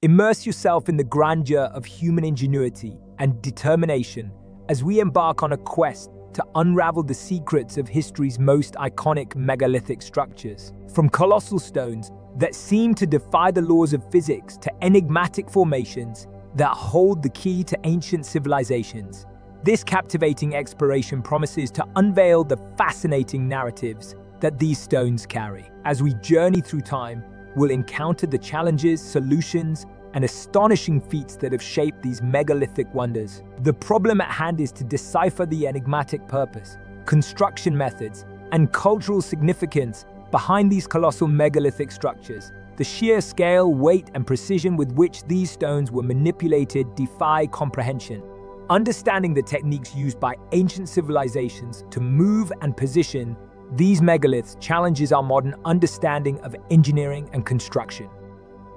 Immerse yourself in the grandeur of human ingenuity and determination as we embark on a quest to unravel the secrets of history's most iconic megalithic structures. From colossal stones that seem to defy the laws of physics to enigmatic formations that hold the key to ancient civilizations, this captivating exploration promises to unveil the fascinating narratives that these stones carry. As we journey through time, we'll encounter the challenges, solutions, and astonishing feats that have shaped these megalithic wonders. The problem at hand is to decipher the enigmatic purpose, construction methods, and cultural significance behind these colossal megalithic structures. The sheer scale, weight, and precision with which these stones were manipulated defy comprehension. Understanding the techniques used by ancient civilizations to move and position these megaliths challenges our modern understanding of engineering and construction.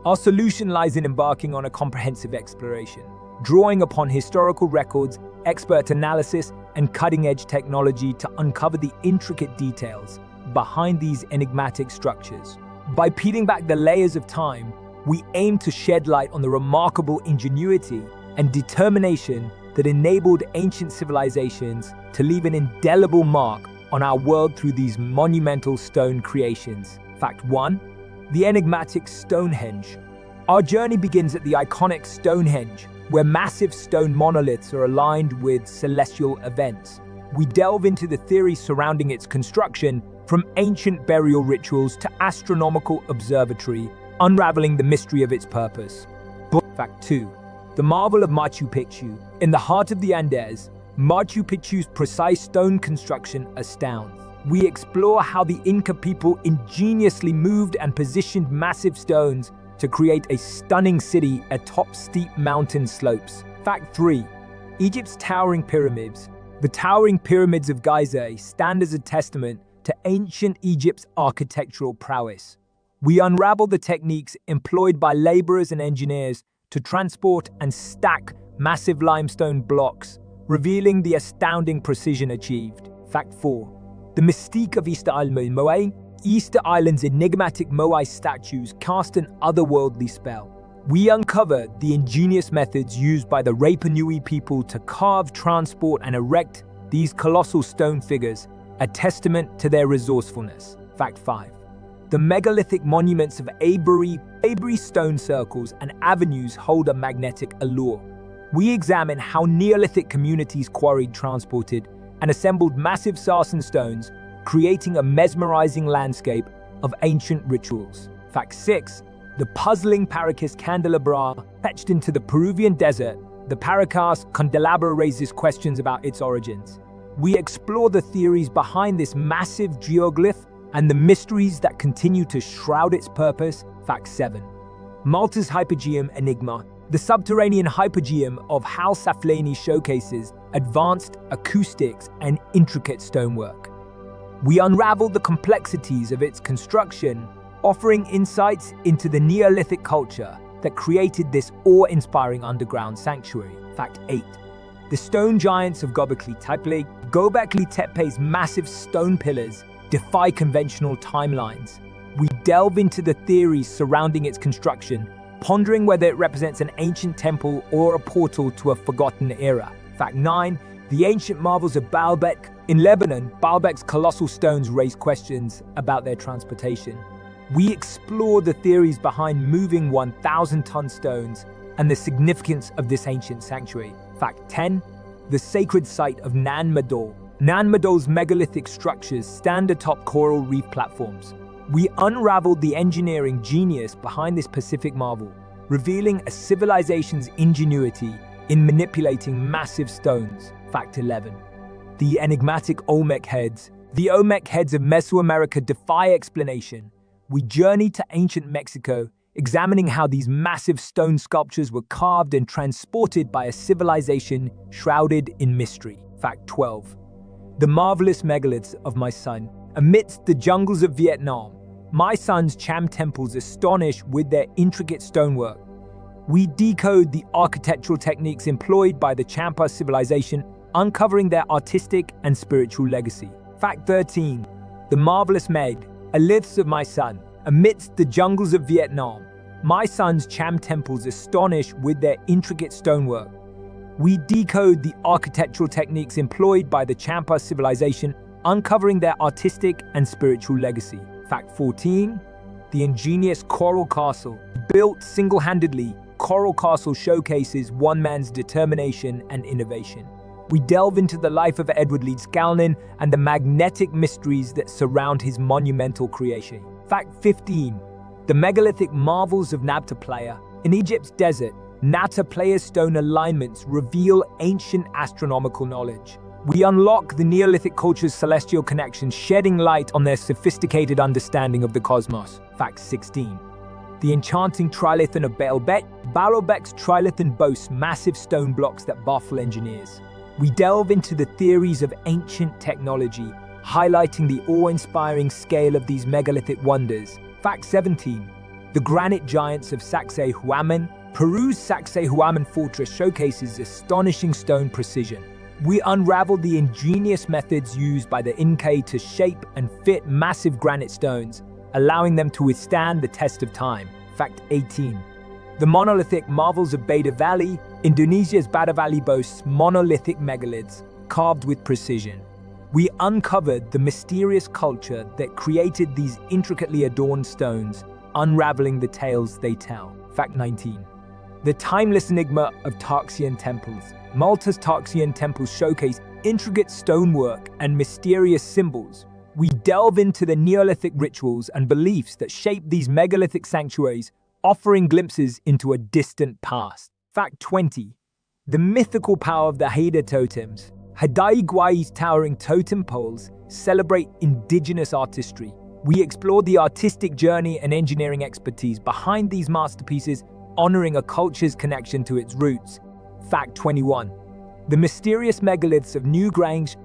Our solution lies in embarking on a comprehensive exploration, drawing upon historical records, expert analysis, and cutting-edge technology to uncover the intricate details behind these enigmatic structures. By peeling back the layers of time, we aim to shed light on the remarkable ingenuity and determination that enabled ancient civilizations to leave an indelible mark on our world through these monumental stone creations. Fact 1. The enigmatic Stonehenge. Our journey begins at the iconic Stonehenge, where massive stone monoliths are aligned with celestial events. We delve into the theories surrounding its construction, from ancient burial rituals to astronomical observatory, unraveling the mystery of its purpose. Fact 2. The marvel of Machu Picchu. In the heart of the Andes, Machu Picchu's precise stone construction astounds. We explore how the Inca people ingeniously moved and positioned massive stones to create a stunning city atop steep mountain slopes. Fact 3. Egypt's towering pyramids. The towering Pyramids of Giza stand as a testament to ancient Egypt's architectural prowess. We unravel the techniques employed by laborers and engineers to transport and stack massive limestone blocks, revealing the astounding precision achieved. Fact 4. The mystique of Easter Island Moai. Easter Island's enigmatic Moai statues cast an otherworldly spell. We uncover the ingenious methods used by the Rapa Nui people to carve, transport, and erect these colossal stone figures, a testament to their resourcefulness. Fact 5. The megalithic monuments of Avery stone circles and avenues hold a magnetic allure. We examine how Neolithic communities quarried, transported, and assembled massive sarsen stones, creating a mesmerizing landscape of ancient rituals. Fact 6. The puzzling Paracas candelabra. Etched into the Peruvian desert, the Paracas candelabra raises questions about its origins. We explore the theories behind this massive geoglyph and the mysteries that continue to shroud its purpose. Fact 7. Malta's Hypogeum Enigma. The subterranean hypogeum of Hal Saflieni showcases advanced acoustics and intricate stonework. We unravel the complexities of its construction, offering insights into the Neolithic culture that created this awe-inspiring underground sanctuary. Fact 8. The stone giants of Göbekli Tepe. Göbekli Tepe's massive stone pillars defy conventional timelines. We delve into the theories surrounding its construction, pondering whether it represents an ancient temple or a portal to a forgotten era. Fact 9. The ancient marvels of Baalbek. In Lebanon, Baalbek's colossal stones raise questions about their transportation. We explore the theories behind moving 1,000-ton stones and the significance of this ancient sanctuary. Fact 10. The sacred site of Nan Madol. Nan Madol's megalithic structures stand atop coral reef platforms. We unraveled the engineering genius behind this Pacific marvel, revealing a civilization's ingenuity in manipulating massive stones. Fact 11. The enigmatic Olmec heads. The Olmec heads of Mesoamerica defy explanation. We journey to ancient Mexico, examining how these massive stone sculptures were carved and transported by a civilization shrouded in mystery. Fact 12. The marvelous megaliths of my son. Amidst the jungles of Vietnam, my son's Cham temples astonish with their intricate stonework. We decode the architectural techniques employed by the Champa civilization, uncovering their artistic and spiritual legacy. Fact 13. The marvelous megaliths of my son. Amidst the jungles of Vietnam, My son's Cham temples astonish with their intricate stonework. We decode the architectural techniques employed by the Champa civilization, uncovering their artistic and spiritual legacy. Fact 14. The ingenious Coral Castle. Built single-handedly, Coral Castle showcases one man's determination and innovation. We delve into the life of Edward Leeds Galnin and the magnetic mysteries that surround his monumental creation. Fact 15. The megalithic marvels of Nabta Playa. In Egypt's desert, Nabta Playa's stone alignments reveal ancient astronomical knowledge. We unlock the Neolithic culture's celestial connections, shedding light on their sophisticated understanding of the cosmos. Fact 16. The enchanting trilithon of Baalbek. Baalbek's trilithon boasts massive stone blocks that baffle engineers. We delve into the theories of ancient technology, highlighting the awe-inspiring scale of these megalithic wonders. Fact 17. The granite giants of Sacsayhuaman. Peru's Sacsayhuaman fortress showcases astonishing stone precision. We unravel the ingenious methods used by the Inca to shape and fit massive granite stones, allowing them to withstand the test of time. Fact 18. The monolithic marvels of Beda Valley. Indonesia's Beda Valley boasts monolithic megaliths carved with precision. We uncovered the mysterious culture that created these intricately adorned stones, unraveling the tales they tell. Fact 19. The timeless enigma of Tarxian temples. Malta's Tarxian temples showcase intricate stonework and mysterious symbols. We delve into the Neolithic rituals and beliefs that shape these megalithic sanctuaries, offering glimpses into a distant past. Fact 20. The mythical power of the Haida totems. Hadai-Gwai's towering totem poles celebrate indigenous artistry. We explore the artistic journey and engineering expertise behind these masterpieces, honoring a culture's connection to its roots. Fact 21. The mysterious megaliths of Newgrange.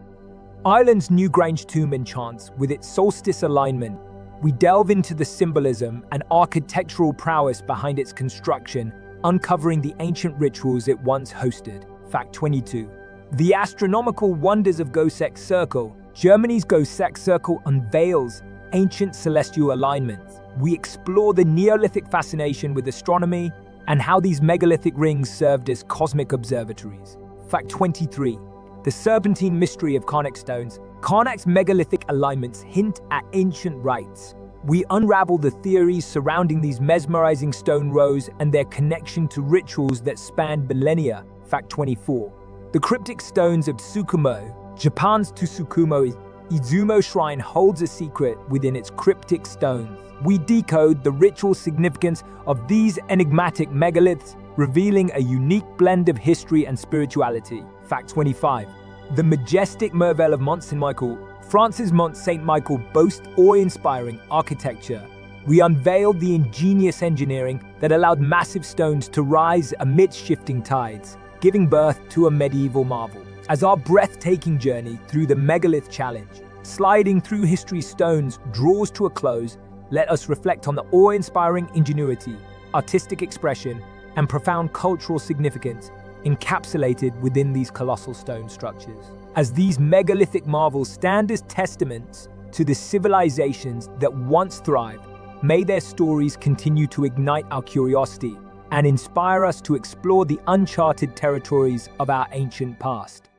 Ireland's Newgrange tomb enchants with its solstice alignment. We delve into the symbolism and architectural prowess behind its construction, uncovering the ancient rituals it once hosted. Fact 22. The astronomical wonders of Göbek's Circle. Germany's Göbek's Circle unveils ancient celestial alignments. We explore the Neolithic fascination with astronomy and how these megalithic rings served as cosmic observatories. Fact 23. The serpentine mystery of Karnak stones. Karnak's megalithic alignments hint at ancient rites. We unravel the theories surrounding these mesmerizing stone rows and their connection to rituals that spanned millennia. Fact 24. The cryptic stones of Tsukumo. Japan's Tsukumo Izumo Shrine holds a secret within its cryptic stones. We decode the ritual significance of these enigmatic megaliths, revealing a unique blend of history and spirituality. Fact 25. The majestic Merveille of Mont Saint-Michel. France's Mont Saint-Michel boasts awe-inspiring architecture. We unveiled the ingenious engineering that allowed massive stones to rise amidst shifting tides, giving birth to a medieval marvel. As our breathtaking journey through the megalith challenge, sliding through history's stones, draws to a close, let us reflect on the awe-inspiring ingenuity, artistic expression, and profound cultural significance encapsulated within these colossal stone structures. As these megalithic marvels stand as testaments to the civilizations that once thrived, may their stories continue to ignite our curiosity and inspire us to explore the uncharted territories of our ancient past.